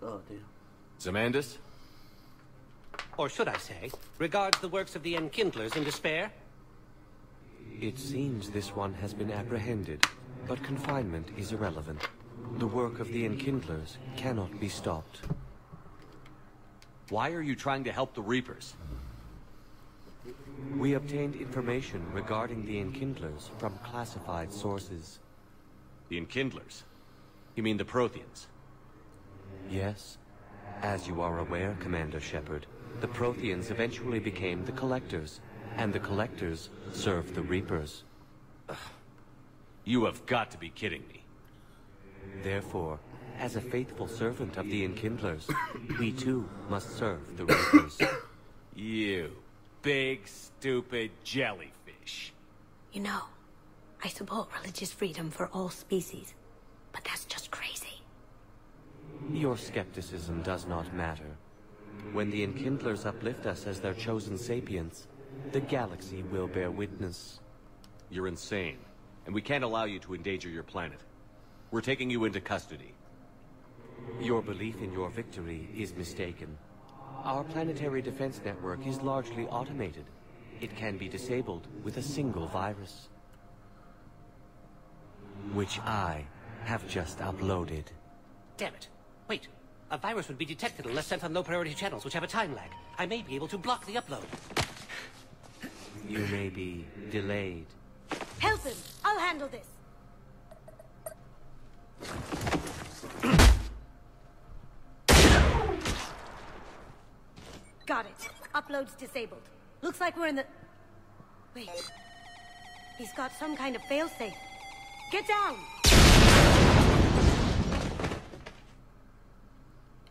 Oh, dear. Zamandus? Or should I say, regards the works of the Enkindlers in despair? It seems this one has been apprehended, but confinement is irrelevant. The work of the Enkindlers cannot be stopped. Why are you trying to help the Reapers? We obtained information regarding the Enkindlers from classified sources. The Enkindlers? You mean the Protheans? Yes. As you are aware, Commander Shepard, the Protheans eventually became the Collectors, and the Collectors served the Reapers. You have got to be kidding me. Therefore, as a faithful servant of the Enkindlers, we too must serve the Reapers. You big, stupid jellyfish. You know, I support religious freedom for all species, but that's just crazy. Your skepticism does not matter. When the Enkindlers uplift us as their chosen sapients, the galaxy will bear witness. You're insane, and we can't allow you to endanger your planet. We're taking you into custody. Your belief in your victory is mistaken. Our planetary defense network is largely automated. It can be disabled with a single virus, which I have just uploaded. Damn it. Wait. A virus would be detected unless sent on low-priority channels, which have a time lag. I may be able to block the upload. You may be delayed. Help him! I'll handle this! Got it. Upload's disabled. Looks like we're in the... Wait. He's got some kind of failsafe. Get down!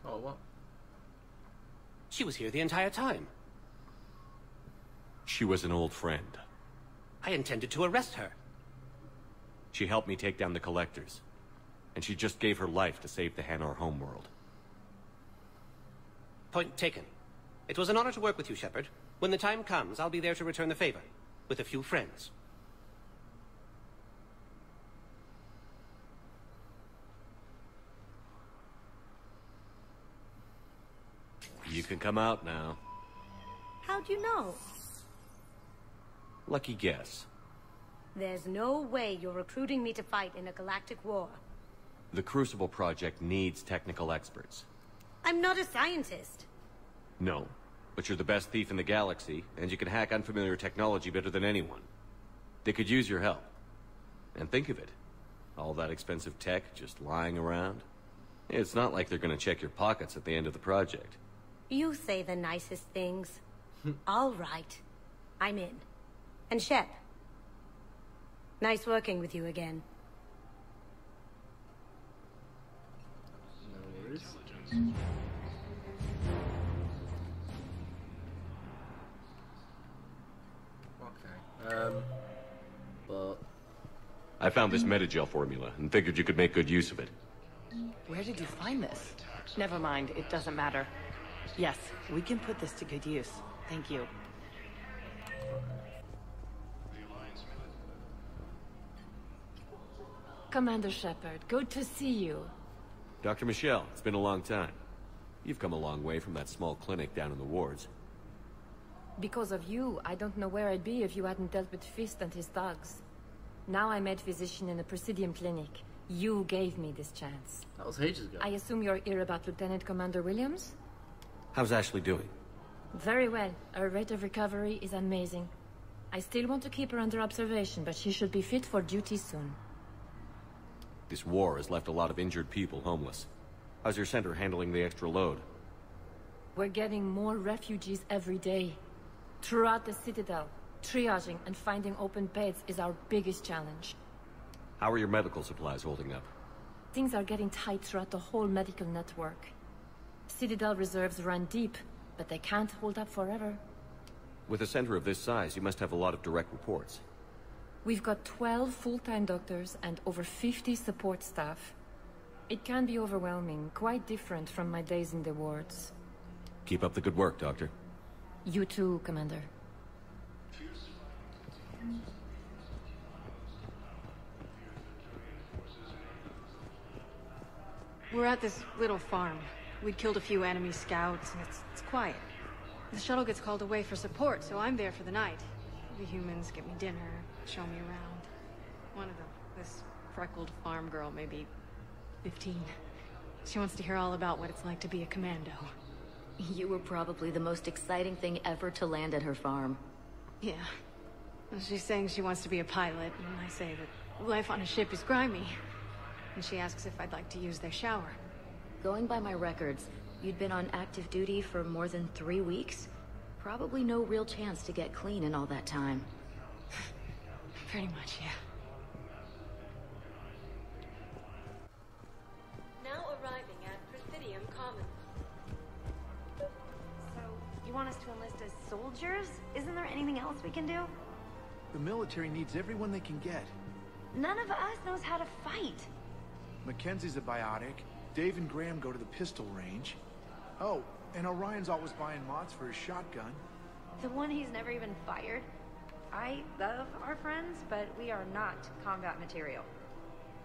Oh, what? She was here the entire time. She was an old friend. I intended to arrest her. She helped me take down the Collectors. And she just gave her life to save the Hanar homeworld. Point taken. It was an honor to work with you, Shepard. When the time comes, I'll be there to return the favor. With a few friends. You can come out now. How'd you know? Lucky guess. There's no way you're recruiting me to fight in a galactic war. The Crucible Project needs technical experts. I'm not a scientist. No, but you're the best thief in the galaxy, and you can hack unfamiliar technology better than anyone. They could use your help. And think of it. All that expensive tech just lying around. It's not like they're gonna check your pockets at the end of the project. You say the nicest things. All right. I'm in. And Shep. Nice working with you again. No worries. Okay. But... I found this metagel formula, and figured you could make good use of it. Where did you find this? Never mind, it doesn't matter. Yes, we can put this to good use. Thank you. Commander Shepard, good to see you. Dr. Michelle, it's been a long time. You've come a long way from that small clinic down in the wards. Because of you, I don't know where I'd be if you hadn't dealt with Fist and his thugs. Now I'm head physician in a Presidium clinic. You gave me this chance. that was ages ago. I assume you're here about Lieutenant Commander Williams? How's Ashley doing? Very well. Her rate of recovery is amazing. I still want to keep her under observation, but she should be fit for duty soon. This war has left a lot of injured people homeless. How's your center handling the extra load? We're getting more refugees every day. Throughout the Citadel, triaging and finding open beds is our biggest challenge. How are your medical supplies holding up? Things are getting tight throughout the whole medical network. Citadel reserves run deep, but they can't hold up forever. With a center of this size, you must have a lot of direct reports. We've got 12 full-time doctors and over 50 support staff. It can be overwhelming, quite different from my days in the wards. Keep up the good work, Doctor. You too, Commander. We're at this little farm. We'd killed a few enemy scouts, and it's quiet. The shuttle gets called away for support, so I'm there for the night. The humans get me dinner, show me around. One of them, this freckled farm girl, maybe 15. She wants to hear all about what it's like to be a commando. You were probably the most exciting thing ever to land at her farm. Yeah. Well, she's saying she wants to be a pilot, and I say that life on a ship is grimy. And she asks if I'd like to use their shower. Going by my records, you'd been on active duty for more than 3 weeks. Probably no real chance to get clean in all that time. Pretty much, yeah. Now arriving at Presidium Commons. So, you want us to enlist as soldiers? Isn't there anything else we can do? The military needs everyone they can get. None of us knows how to fight. Mackenzie's a biotic. Dave and Graham go to the pistol range. Oh, and Orion's always buying mods for his shotgun. The one he's never even fired. I love our friends, but we are not combat material.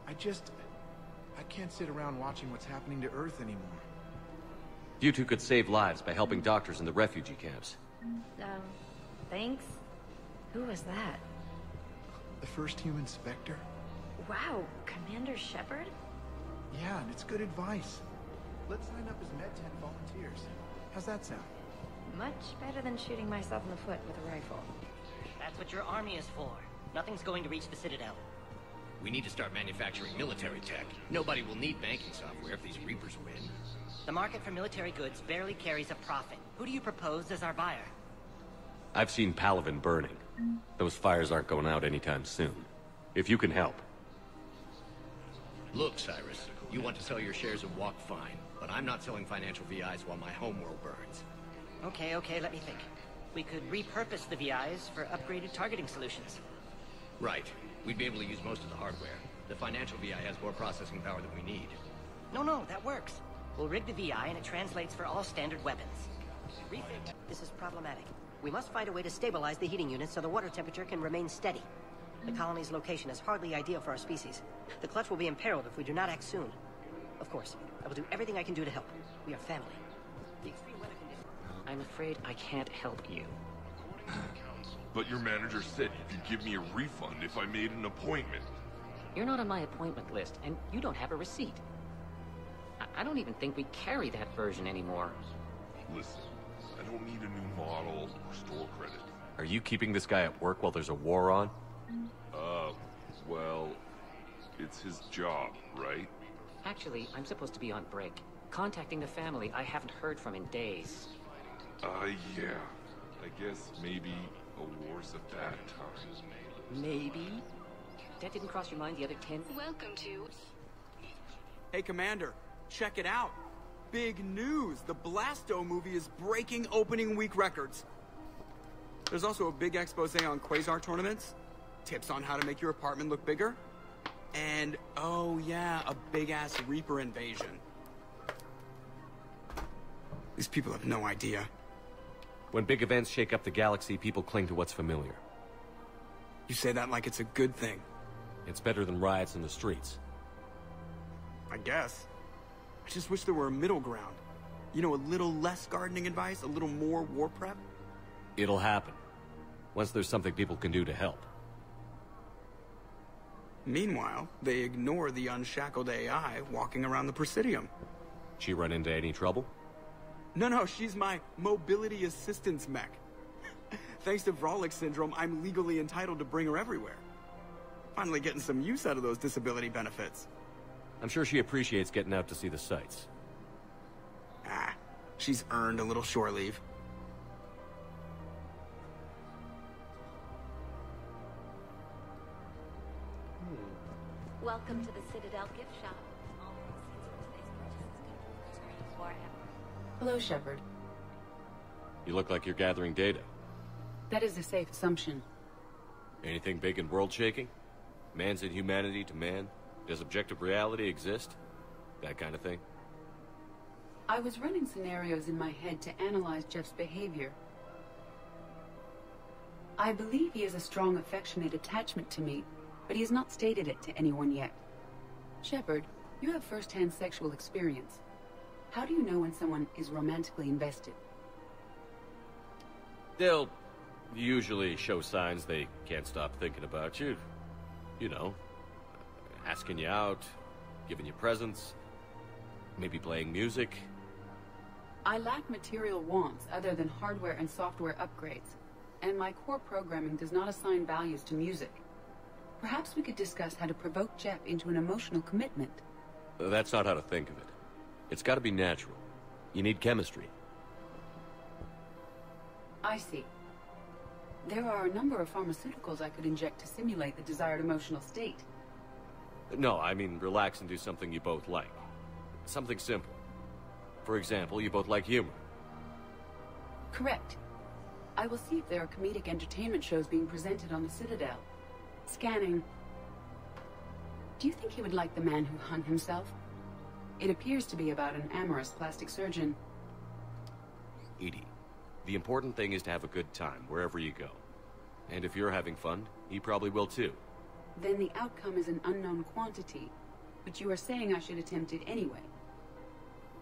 I can't sit around watching what's happening to Earth anymore. You two could save lives by helping doctors in the refugee camps. Thanks. Who was that? The first human Spectre? Wow, Commander Shepard? Yeah, and it's good advice. Let's sign up as Med-10 volunteers. How's that sound? Much better than shooting myself in the foot with a rifle. That's what your army is for. Nothing's going to reach the Citadel. We need to start manufacturing military tech. Nobody will need banking software if these Reapers win. The market for military goods barely carries a profit. Who do you propose as our buyer? I've seen Palaven burning. Those fires aren't going out anytime soon. If you can help. Look, Cyrus, you want to sell your shares of Walk, fine, but I'm not selling financial VIs while my homeworld burns. Okay, let me think. We could repurpose the VIs for upgraded targeting solutions. Right. We'd be able to use most of the hardware. The financial VI has more processing power than we need. No, that works. We'll rig the VI and it translates for all standard weapons. Rethink. This is problematic. We must find a way to stabilize the heating unit so the water temperature can remain steady. The colony's location is hardly ideal for our species. The clutch will be imperiled if we do not act soon. Of course, I will do everything I can do to help. We are family. The extreme weather conditions... I'm afraid I can't help you. But your manager said you could give me a refund if I made an appointment. You're not on my appointment list, and you don't have a receipt. I don't even think we carry that version anymore. Listen, I don't need a new model or store credit. Are you keeping this guy at work while there's a war on? Well, it's his job, right? Actually, I'm supposed to be on break. Contacting the family I haven't heard from in days. Yeah. I guess maybe a war's a bad time. Maybe? That didn't cross your mind the other 10? Welcome to... Hey, Commander, check it out. Big news! The Blasto movie is breaking opening week records. There's also a big expose on Quasar tournaments, tips on how to make your apartment look bigger, and, oh yeah, a big-ass Reaper invasion. These people have no idea. When big events shake up the galaxy, people cling to what's familiar. You say that like it's a good thing. It's better than riots in the streets. I guess. I just wish there were a middle ground. You know, a little less gardening advice, a little more war prep. It'll happen. Once there's something people can do to help. Meanwhile, they ignore the unshackled AI walking around the Presidium. She run into any trouble? No, she's my mobility assistance mech. Thanks to Vrolic syndrome, I'm legally entitled to bring her everywhere. Finally getting some use out of those disability benefits. I'm sure she appreciates getting out to see the sights. She's earned a little shore leave. Welcome to the Citadel gift shop. All proceeds from today's purchases go to Warhammer. Hello, Shepard. You look like you're gathering data. That is a safe assumption. Anything big and world-shaking? Man's inhumanity to man? Does objective reality exist? That kind of thing? I was running scenarios in my head to analyze Jeff's behavior. I believe he has a strong affectionate attachment to me, but he has not stated it to anyone yet. Shepard, you have first-hand sexual experience. How do you know when someone is romantically invested? They'll usually show signs they can't stop thinking about you. You know, asking you out, giving you presents, maybe playing music. I lack material wants other than hardware and software upgrades, and my core programming does not assign values to music. Perhaps we could discuss how to provoke Jeff into an emotional commitment. That's not how to think of it. It's got to be natural. You need chemistry. I see. There are a number of pharmaceuticals I could inject to simulate the desired emotional state. No, I mean relax and do something you both like. Something simple. For example, you both like humor. Correct. I will see if there are comedic entertainment shows being presented on the Citadel. Scanning. Do you think he would like The Man Who Hung Himself? It appears to be about an amorous plastic surgeon. Edie, the important thing is to have a good time wherever you go. And if you're having fun, he probably will too. Then the outcome is an unknown quantity, but you are saying I should attempt it anyway.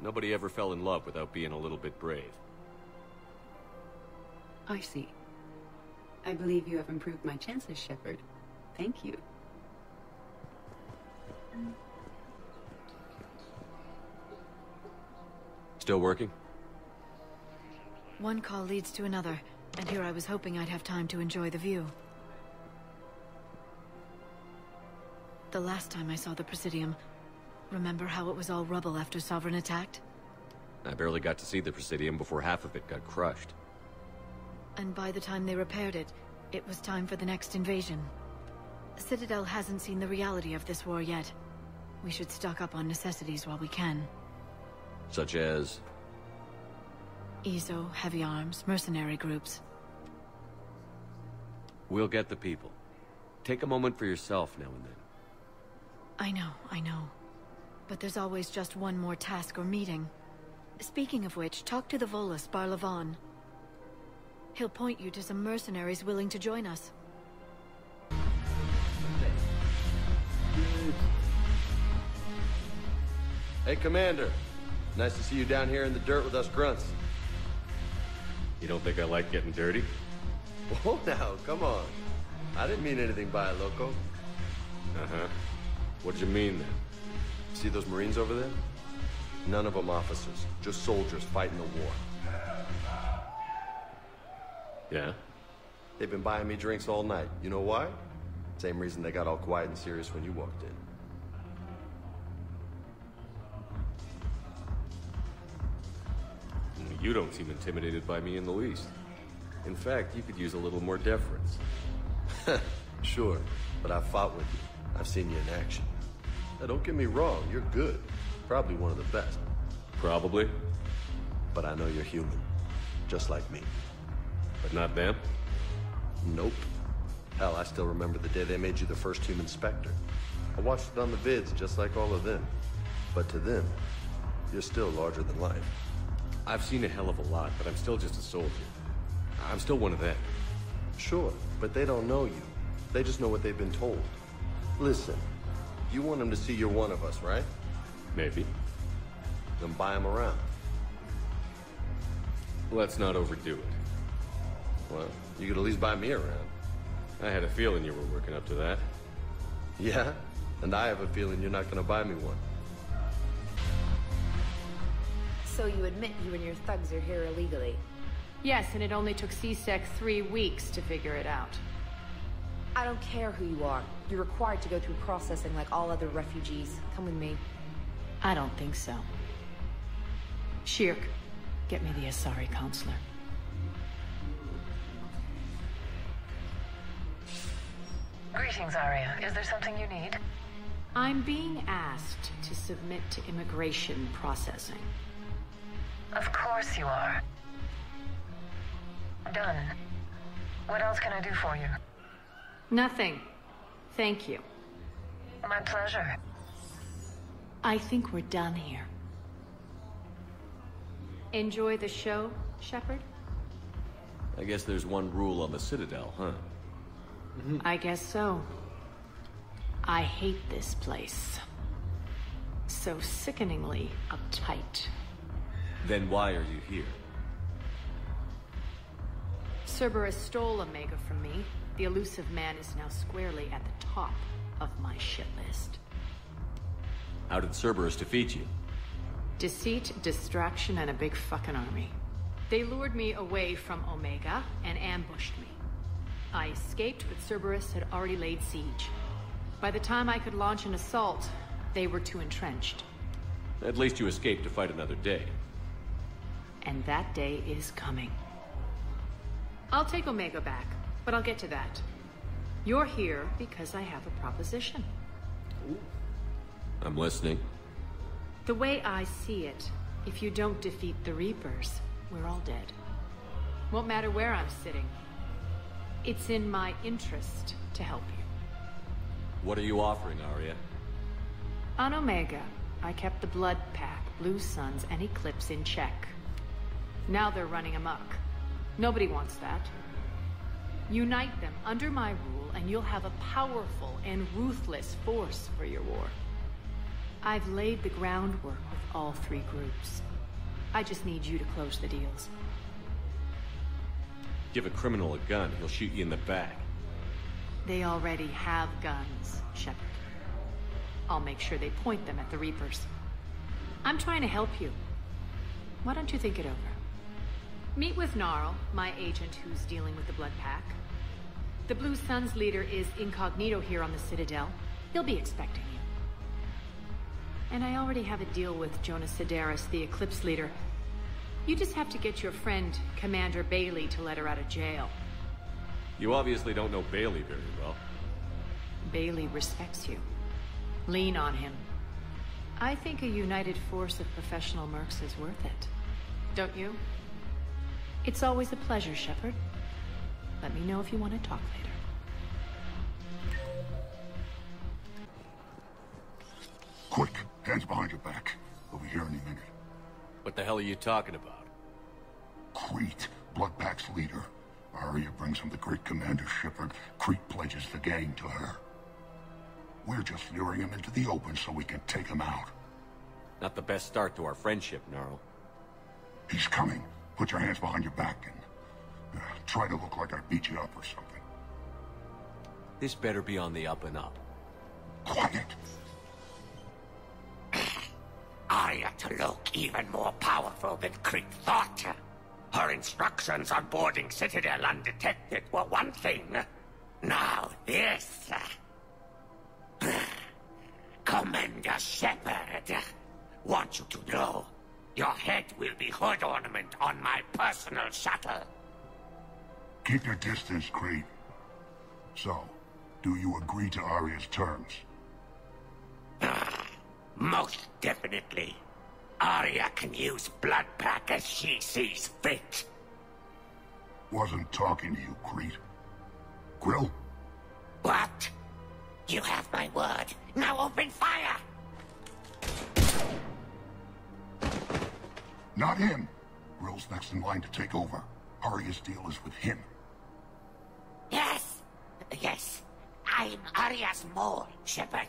Nobody ever fell in love without being a little bit brave. I see. I believe you have improved my chances, Shepard. Thank you. Still working? One call leads to another, and here I was hoping I'd have time to enjoy the view. The last time I saw the Presidium, remember how it was all rubble after Sovereign attacked? I barely got to see the Presidium before half of it got crushed. And by the time they repaired it, it was time for the next invasion. Citadel hasn't seen the reality of this war yet. We should stock up on necessities while we can. Such as? ESO, heavy arms, mercenary groups. We'll get the people. Take a moment for yourself now and then. I know. But there's always just one more task or meeting. Speaking of which, talk to the Volus, Barlavon. He'll point you to some mercenaries willing to join us. Hey, Commander. Nice to see you down here in the dirt with us grunts. You don't think I like getting dirty? Whoa now, come on. I didn't mean anything by it, Loco. Uh-huh. What'd you mean then? See those Marines over there? None of them officers, just soldiers fighting the war. Yeah? They've been buying me drinks all night. You know why? Same reason they got all quiet and serious when you walked in. You don't seem intimidated by me in the least. In fact, you could use a little more deference. Sure, but I've fought with you. I've seen you in action. Now, don't get me wrong, you're good. Probably one of the best. Probably. But I know you're human. Just like me. But not them? Nope. Hell, I still remember the day they made you the first human Spectre. I watched it on the vids, just like all of them. But to them, you're still larger than life. I've seen a hell of a lot, but I'm still just a soldier. I'm still one of them. Sure, but they don't know you. They just know what they've been told. Listen, you want them to see you're one of us, right? Maybe. Then buy them around. Let's not overdo it. Well, you could at least buy me around. I had a feeling you were working up to that. Yeah? And I have a feeling you're not gonna buy me one. So you admit you and your thugs are here illegally? Yes, and it only took CSEC 3 weeks to figure it out. I don't care who you are. You're required to go through processing like all other refugees. Come with me. I don't think so. Shirk, get me the Asari counselor. Greetings, Arya. Is there something you need? I'm being asked to submit to immigration processing. Of course you are. Done. What else can I do for you? Nothing. Thank you. My pleasure. I think we're done here. Enjoy the show, Shepard? I guess there's one rule on the Citadel, huh? I guess so. I hate this place. So sickeningly uptight. Then why are you here? Cerberus stole Omega from me. The elusive man is now squarely at the top of my shit list. How did Cerberus defeat you? Deceit, distraction, and a big fucking army. They lured me away from Omega and ambushed me. I escaped, but Cerberus had already laid siege. By the time I could launch an assault, they were too entrenched. At least you escaped to fight another day. And that day is coming. I'll take Omega back, but I'll get to that. You're here because I have a proposition. I'm listening. The way I see it, if you don't defeat the Reapers, we're all dead. Won't matter where I'm sitting. It's in my interest to help you. What are you offering, Arya? On Omega, I kept the Blood Pack, Blue Suns, and Eclipse in check. Now they're running amok. Nobody wants that. Unite them under my rule, and you'll have a powerful and ruthless force for your war. I've laid the groundwork with all three groups. I just need you to close the deals. Give a criminal a gun, he'll shoot you in the back. They already have guns, Shepard. I'll make sure they point them at the Reapers. I'm trying to help you. Why don't you think it over? Meet with Gnarl, my agent who's dealing with the Blood Pack. The Blue Suns leader is incognito here on the Citadel. He'll be expecting you. And I already have a deal with Jonas Sedaris, the Eclipse leader. You just have to get your friend, Commander Bailey, to let her out of jail. You obviously don't know Bailey very well. Bailey respects you. Lean on him. I think a united force of professional mercs is worth it. Don't you? It's always a pleasure, Shepard. Let me know if you want to talk later. Quick, hands behind your back. We'll be here any minute. What the hell are you talking about? Crete, Bloodpack's leader. Arya brings him the great Commander Shepard. Crete pledges the gang to her. We're just luring him into the open so we can take him out. Not the best start to our friendship, Gnarl. He's coming. Put your hands behind your back and try to look like I beat you up or something. This better be on the up and up. Quiet. Arya to look even more powerful than Crete thought. Her instructions on boarding Citadel undetected were one thing. Now this. Commander Shepard, want you to know, your head will be hood ornament on my personal shuttle. Keep your distance, Crete. So, do you agree to Arya's terms? Most definitely. Arya can use Bloodpack as she sees fit. Wasn't talking to you, Crete. Grill? What? You have my word. Now open fire! Not him. Grill's next in line to take over. Arya's deal is with him. Yes. Yes. I'm Arya's mole, Shepard.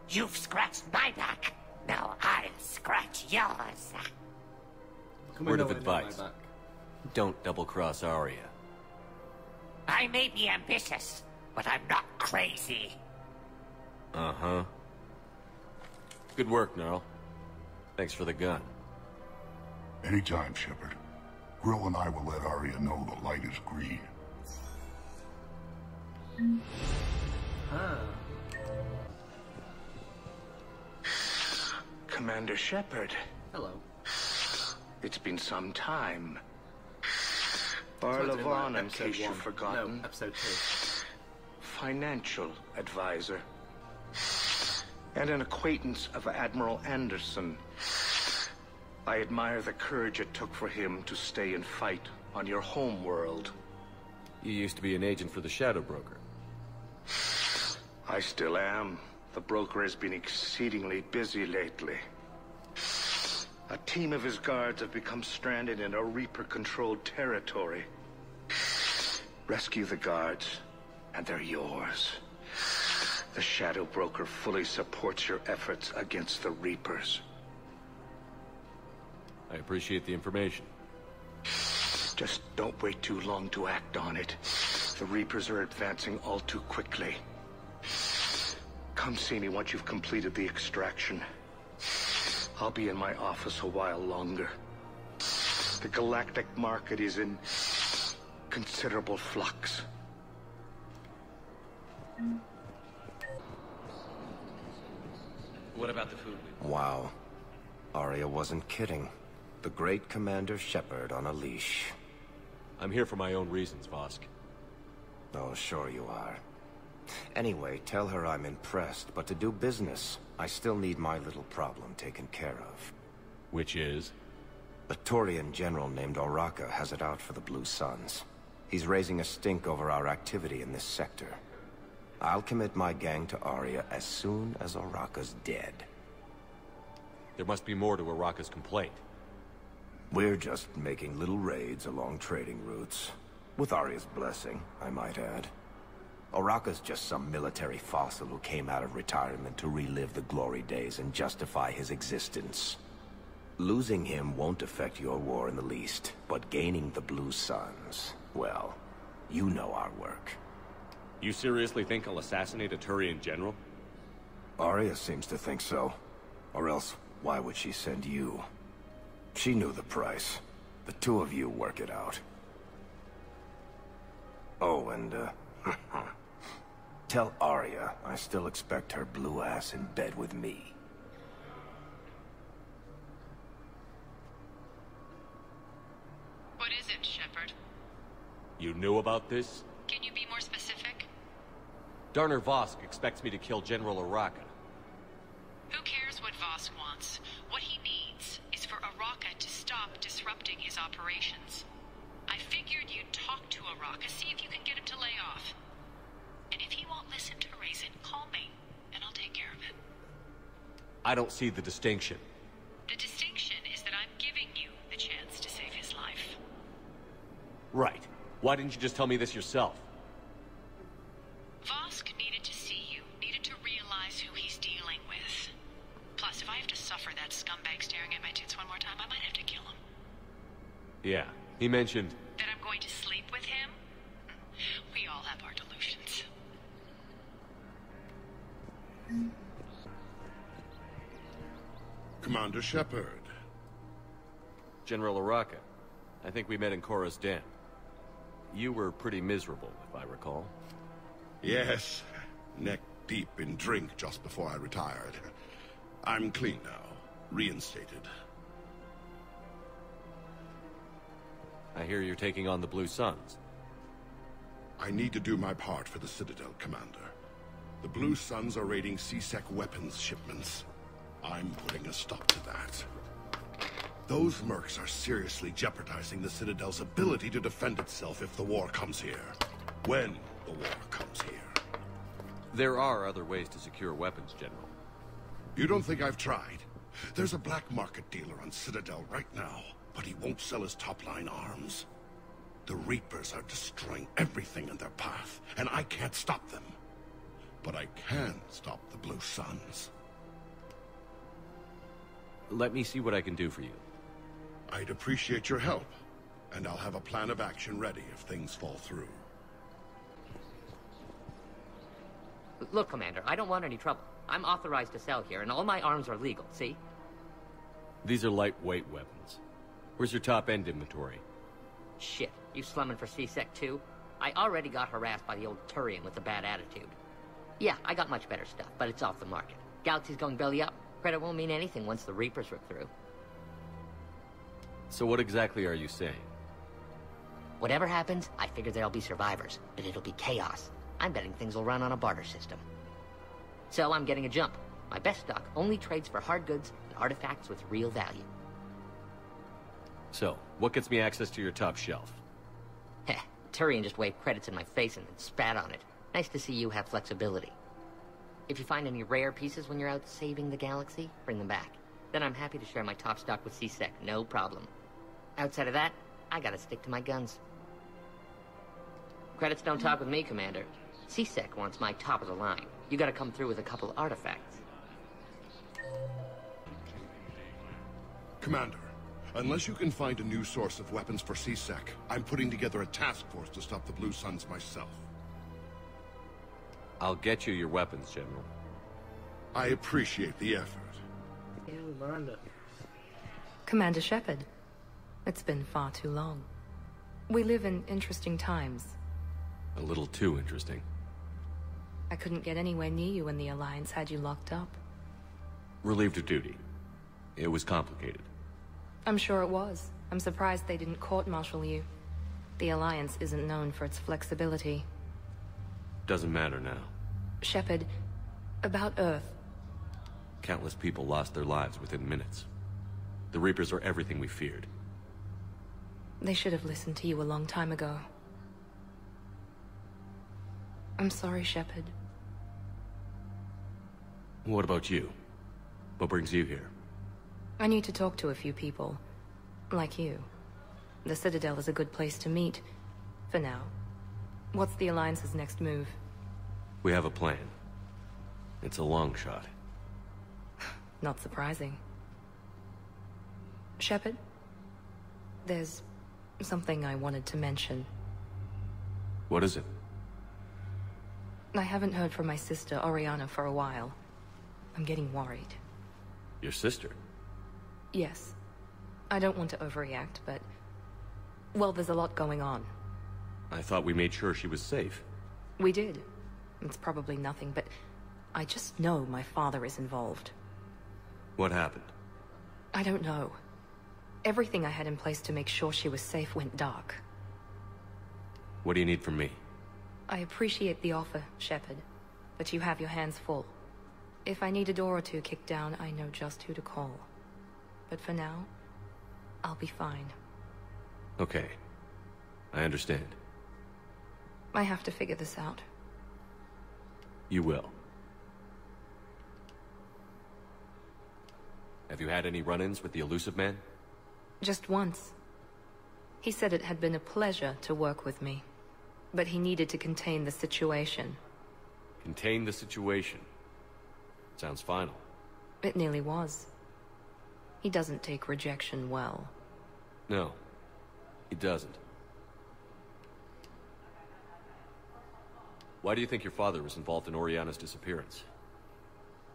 You've scratched my back. Now I'll scratch yours. Word of advice. Don't double-cross Arya. I may be ambitious, but I'm not crazy. Uh-huh. Good work, Gnarl. Thanks for the gun. Anytime, Shepard. Grill and I will let Arya know the light is green. Commander Shepard. Hello. It's been some time. Barlavon, in case you've forgotten. No, episode 2. Financial advisor. And an acquaintance of Admiral Anderson. I admire the courage it took for him to stay and fight on your home world. You used to be an agent for the Shadow Broker. I still am. The broker has been exceedingly busy lately. A team of his guards have become stranded in a Reaper-controlled territory. Rescue the guards, and they're yours. The Shadow Broker fully supports your efforts against the Reapers. I appreciate the information. Just don't wait too long to act on it. The Reapers are advancing all too quickly. Come see me once you've completed the extraction. I'll be in my office a while longer. The galactic market is in considerable flux. What about the food? Wow. Arya wasn't kidding. The great Commander Shepard on a leash. I'm here for my own reasons, Vosk. Oh, sure you are. Anyway, tell her I'm impressed, but to do business, I still need my little problem taken care of. Which is? A Turian general named Oraka has it out for the Blue Suns. He's raising a stink over our activity in this sector. I'll commit my gang to Arya as soon as Oraka's dead. There must be more to Oraka's complaint. We're just making little raids along trading routes. With Arya's blessing, I might add. Oraka's just some military fossil who came out of retirement to relive the glory days and justify his existence. Losing him won't affect your war in the least, but gaining the Blue Suns, well, you know our work. You seriously think I'll assassinate a Turian general? Arya seems to think so. Or else, why would she send you? She knew the price. The two of you work it out. Oh, and, tell Arya I still expect her blue ass in bed with me. What is it, Shepard? You knew about this? Can you be more specific? Darner Vosk expects me to kill General Oraka. Who cares what Vosk wants? What he needs is for Oraka to stop disrupting his operations. I figured you'd talk to Oraka, see if you can get him to lay off. And if he won't listen to reason, call me, and I'll take care of it. I don't see the distinction. The distinction is that I'm giving you the chance to save his life. Right. Why didn't you just tell me this yourself? Vosk needed to see you, needed to realize who he's dealing with. Plus, if I have to suffer that scumbag staring at my tits one more time, I might have to kill him. Yeah, he mentioned... That I'm going to sleep with him? We all have our delusions. Commander Shepard. General Oraka. I think we met in Korra's den. You were pretty miserable, if I recall. Yes. Neck deep in drink just before I retired. I'm clean now. Reinstated. I hear you're taking on the Blue Suns. I need to do my part for the Citadel, Commander. The Blue Suns are raiding C-Sec weapons shipments. I'm putting a stop to that. Those mercs are seriously jeopardizing the Citadel's ability to defend itself if the war comes here. When the war comes here. There are other ways to secure weapons, General. You don't think I've tried? There's a black market dealer on Citadel right now, but he won't sell his top-line arms. The Reapers are destroying everything in their path, and I can't stop them. But I can stop the Blue Suns. Let me see what I can do for you. I'd appreciate your help, and I'll have a plan of action ready if things fall through. Look, Commander, I don't want any trouble. I'm authorized to sell here, and all my arms are legal, see? These are lightweight weapons. Where's your top-end inventory? Shit, you slumming for C-Sec too? I already got harassed by the old Turian with the bad attitude. Yeah, I got much better stuff, but it's off the market. Galaxy's going belly up. Credit won't mean anything once the Reapers rip through. So what exactly are you saying? Whatever happens, I figure there'll be survivors, but it'll be chaos. I'm betting things will run on a barter system. So I'm getting a jump. My best stock only trades for hard goods and artifacts with real value. So, what gets me access to your top shelf? Heh, Turian just waved credits in my face and then spat on it. Nice to see you have flexibility. If you find any rare pieces when you're out saving the galaxy, bring them back. Then I'm happy to share my top stock with C-Sec, no problem. Outside of that, I gotta stick to my guns. Credits don't talk with me, Commander. C-Sec wants my top of the line. You gotta come through with a couple artifacts. Commander, Unless you can find a new source of weapons for CSEC, I'm putting together a task force to stop the Blue Suns myself. I'll get you your weapons, General. I appreciate the effort. Yeah, Miranda. Commander Shepard, it's been far too long. We live in interesting times. A little too interesting. I couldn't get anywhere near you when the Alliance had you locked up. Relieved of duty. It was complicated. I'm sure it was. I'm surprised they didn't court-martial you. The Alliance isn't known for its flexibility. Doesn't matter now. Shepard, about Earth. Countless people lost their lives within minutes. The Reapers are everything we feared. They should have listened to you a long time ago. I'm sorry, Shepard. What about you? What brings you here? I need to talk to a few people. Like you. The Citadel is a good place to meet. For now. What's the Alliance's next move? We have a plan. It's a long shot. Not surprising. Shepard? There's something I wanted to mention. What is it? I haven't heard from my sister, Oriana, for a while. I'm getting worried. Your sister? Yes. I don't want to overreact, but... well, there's a lot going on. I thought we made sure she was safe. We did. It's probably nothing, but... I just know my father is involved. What happened? I don't know. Everything I had in place to make sure she was safe went dark. What do you need from me? I appreciate the offer, Shepard, but you have your hands full. If I need a door or two kicked down, I know just who to call. But for now, I'll be fine. Okay. I understand. I have to figure this out. You will. Have you had any run-ins with the Elusive Man? Just once. He said it had been a pleasure to work with me, but he needed to contain the situation. Contain the situation. Sounds final. It nearly was. He doesn't take rejection well. No, he doesn't. Why do you think your father was involved in Oriana's disappearance?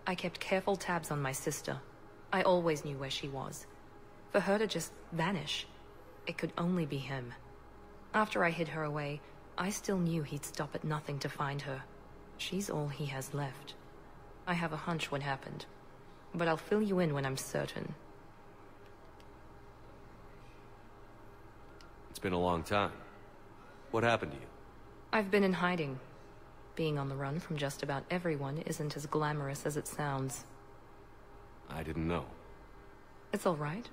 I kept careful tabs on my sister. I always knew where she was. For her to just vanish, it could only be him. After I hid her away, I still knew he'd stop at nothing to find her. She's all he has left. I have a hunch what happened, but I'll fill you in when I'm certain. It's been a long time. What happened to you? I've been in hiding. Being on the run from just about everyone isn't as glamorous as it sounds. I didn't know. It's all right.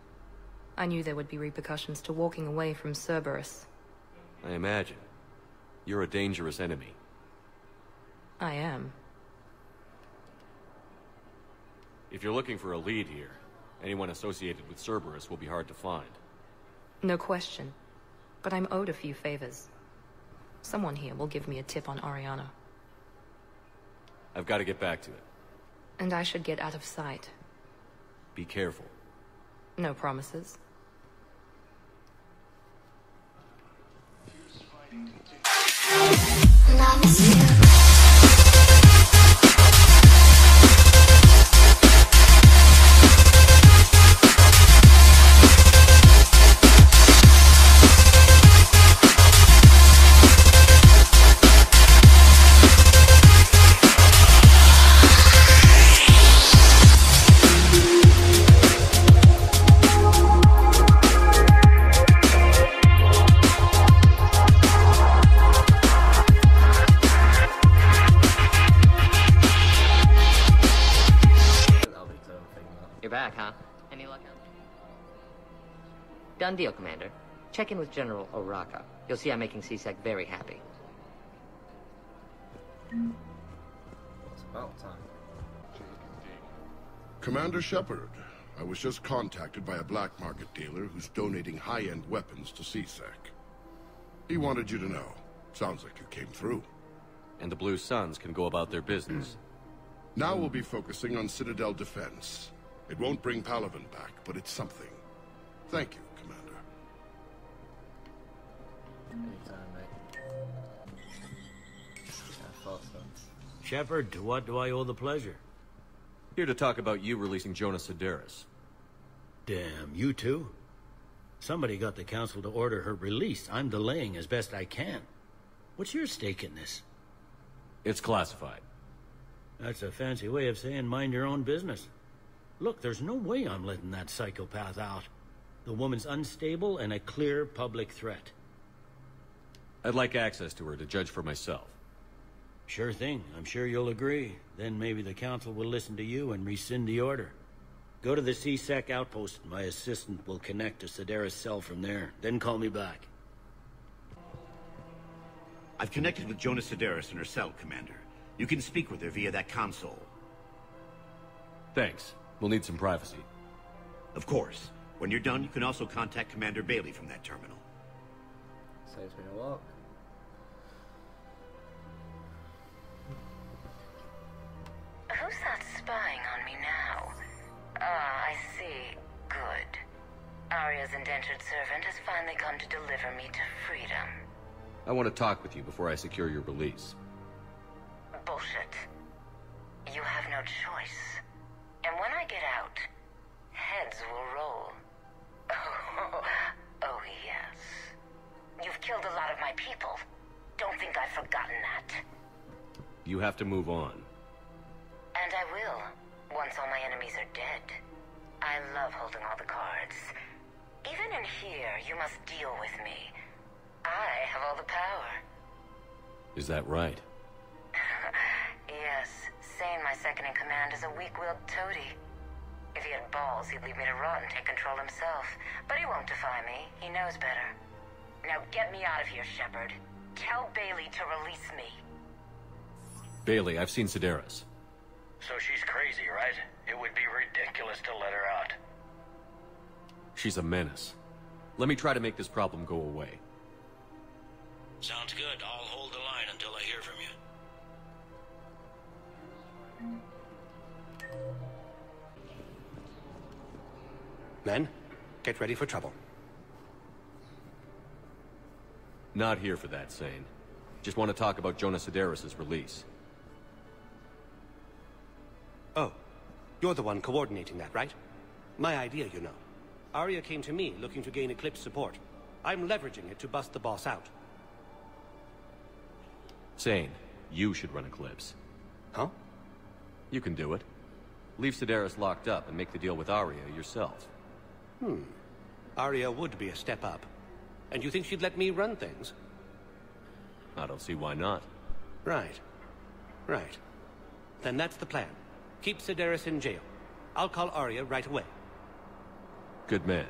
I knew there would be repercussions to walking away from Cerberus. I imagine. You're a dangerous enemy. I am. If you're looking for a lead here, anyone associated with Cerberus will be hard to find. No question. But I'm owed a few favors. Someone here will give me a tip on Oriana. I've got to get back to it. And I should get out of sight. Be careful. No promises. Back, huh? Any luck out? Done deal, Commander. Check in with General Oraka. You'll see I'm making CSEC very happy. It's about time. Commander Shepard, I was just contacted by a black market dealer who's donating high-end weapons to CSEC. He wanted you to know. Sounds like you came through. And the Blue Suns can go about their business. Now we'll be focusing on Citadel defense. It won't bring Palaven back, but it's something. Thank you, Commander. Anytime, mate. Yeah, I thought so. Shepard, to what do I owe the pleasure? Here to talk about you releasing Jonah Sedaris. Damn, you too? Somebody got the Council to order her release. I'm delaying as best I can. What's your stake in this? It's classified. That's a fancy way of saying mind your own business. Look, there's no way I'm letting that psychopath out. The woman's unstable and a clear public threat. I'd like access to her to judge for myself. Sure thing. I'm sure you'll agree. Then maybe the Council will listen to you and rescind the order. Go to the C-Sec outpost. My assistant will connect to Sedaris' cell from there. Then call me back. I've connected with Jonah Sedaris in her cell, Commander. You can speak with her via that console. Thanks. We'll need some privacy. Of course. When you're done, you can also contact Commander Bailey from that terminal. Saves me a walk. Who's that spying on me now? Ah, I see. Good. Arya's indentured servant has finally come to deliver me to freedom. I want to talk with you before I secure your release. Bullshit. You have no choice. And when I get out, heads will roll. Oh, yes. You've killed a lot of my people. Don't think I've forgotten that. You have to move on. And I will, once all my enemies are dead. I love holding all the cards. Even in here, you must deal with me. I have all the power. Is that right? Yes, Sane, my second-in-command, is a weak-willed toady. If he had balls, he'd leave me to rot and take control himself. But he won't defy me. He knows better. Now get me out of here, Shepard. Tell Bailey to release me. Bailey, I've seen Sedaris. So she's crazy, right? It would be ridiculous to let her out. She's a menace. Let me try to make this problem go away. Sounds good. I'll hold the line until I hear from you. Men, get ready for trouble. Not here for that, Sane. Just want to talk about Jonah Sedaris' release. Oh, you're the one coordinating that, right? My idea, you know. Arya came to me looking to gain Eclipse support. I'm leveraging it to bust the boss out. Sane, you should run Eclipse. Huh? You can do it. Leave Sedaris locked up and make the deal with Arya yourself. Arya would be a step up. And you think she'd let me run things? I don't see why not. Right. Right. Then that's the plan. Keep Sedaris in jail. I'll call Arya right away. Good man.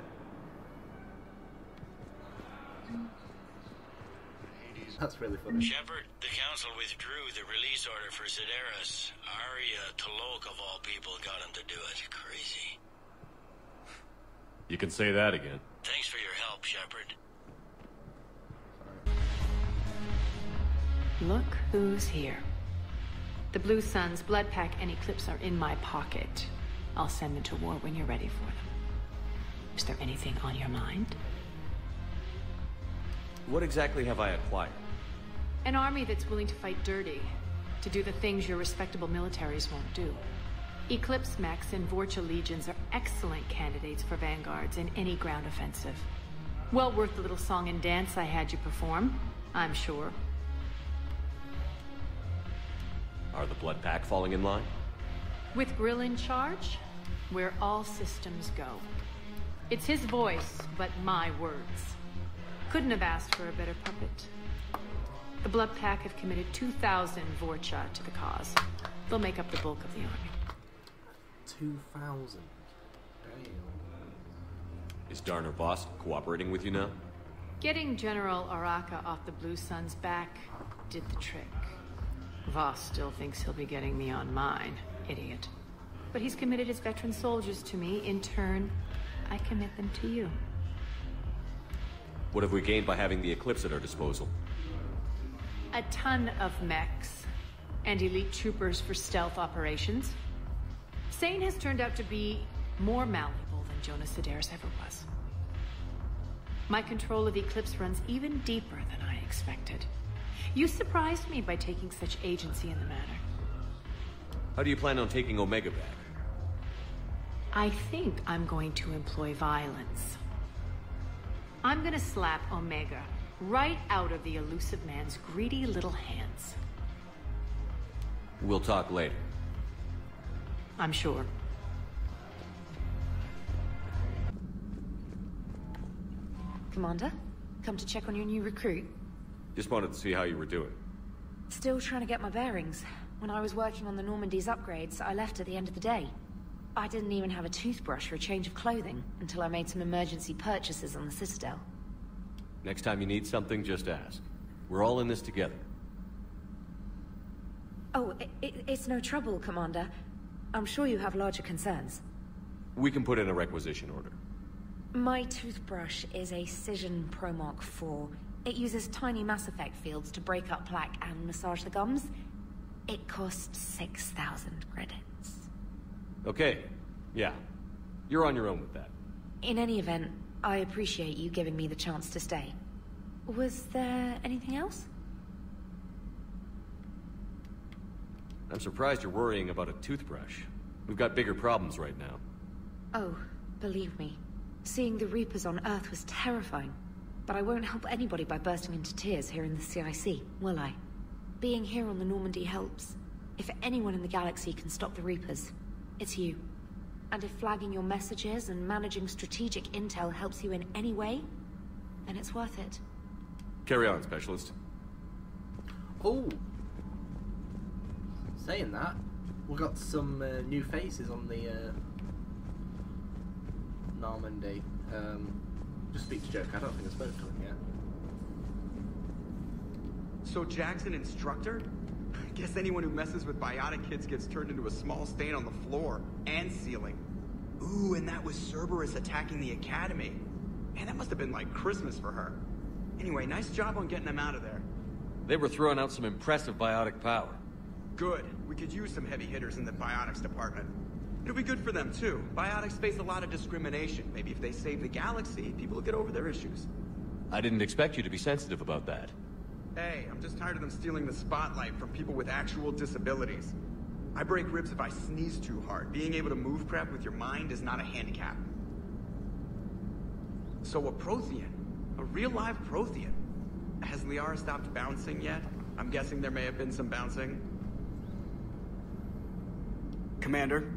That's really funny. Shepard, the Council withdrew the release order for Sedaris. Arya T'Loak, of all people, got him to do it. Crazy. You can say that again. Thanks for your help, Shepard. Look who's here. The Blue Suns, Blood Pack, and Eclipse are in my pocket. I'll send them to war when you're ready for them. Is there anything on your mind? What exactly have I acquired? An army that's willing to fight dirty, to do the things your respectable militaries won't do. Eclipse Mechs and Vorcha Legions are excellent candidates for vanguards in any ground offensive. Well worth the little song and dance I had you perform, I'm sure. Are the Blood Pack falling in line? With Grill in charge, where all systems go. It's his voice, but my words. Couldn't have asked for a better puppet. The Blood Pack have committed 2,000 Vorcha to the cause. They'll make up the bulk of the army. 2,000. Damn. Is Darner Voss cooperating with you now? Getting General Araka off the Blue Suns' back did the trick. Voss still thinks he'll be getting me on mine. Idiot. But he's committed his veteran soldiers to me. In turn, I commit them to you. What have we gained by having the Eclipse at our disposal? A ton of mechs and elite troopers for stealth operations. Sane has turned out to be more malleable than Jonah Sedaris ever was. My control of Eclipse runs even deeper than I expected. You surprised me by taking such agency in the matter. How do you plan on taking Omega back? I think I'm going to employ violence. I'm gonna slap Omega right out of the elusive man's greedy little hands. We'll talk later. I'm sure. Commander, come to check on your new recruit. Just wanted to see how you were doing. Still trying to get my bearings. When I was working on the Normandy's upgrades, I left at the end of the day. I didn't even have a toothbrush or a change of clothing until I made some emergency purchases on the Citadel. Next time you need something, just ask. We're all in this together. Oh, it's no trouble, Commander. I'm sure you have larger concerns. We can put in a requisition order. My toothbrush is a Cision Pro Mark IV. It uses tiny Mass Effect fields to break up plaque and massage the gums. It costs 6,000 credits. Okay. Yeah. You're on your own with that. In any event, I appreciate you giving me the chance to stay. Was there anything else? I'm surprised you're worrying about a toothbrush. We've got bigger problems right now. Oh, believe me. Seeing the Reapers on Earth was terrifying. But I won't help anybody by bursting into tears here in the CIC, will I? Being here on the Normandy helps. If anyone in the galaxy can stop the Reapers, it's you. And if flagging your messages and managing strategic intel helps you in any way, then it's worth it. Carry on, Specialist. Oh! Saying that, we've got some new faces on the Normandy. Just speak to Joke, I don't think I spoke to him yet. So Jack's an instructor? I guess anyone who messes with biotic kids gets turned into a small stain on the floor and ceiling. Ooh, and that was Cerberus attacking the academy. Man, that must have been like Christmas for her. Anyway, nice job on getting them out of there. They were throwing out some impressive biotic power. Good. We could use some heavy hitters in the biotics department. It'll be good for them, too. Biotics face a lot of discrimination. Maybe if they save the galaxy, people will get over their issues. I didn't expect you to be sensitive about that. Hey, I'm just tired of them stealing the spotlight from people with actual disabilities. I break ribs if I sneeze too hard. Being able to move crap with your mind is not a handicap. So a Prothean. A real live Prothean. Has Liara stopped bouncing yet? I'm guessing there may have been some bouncing. Commander,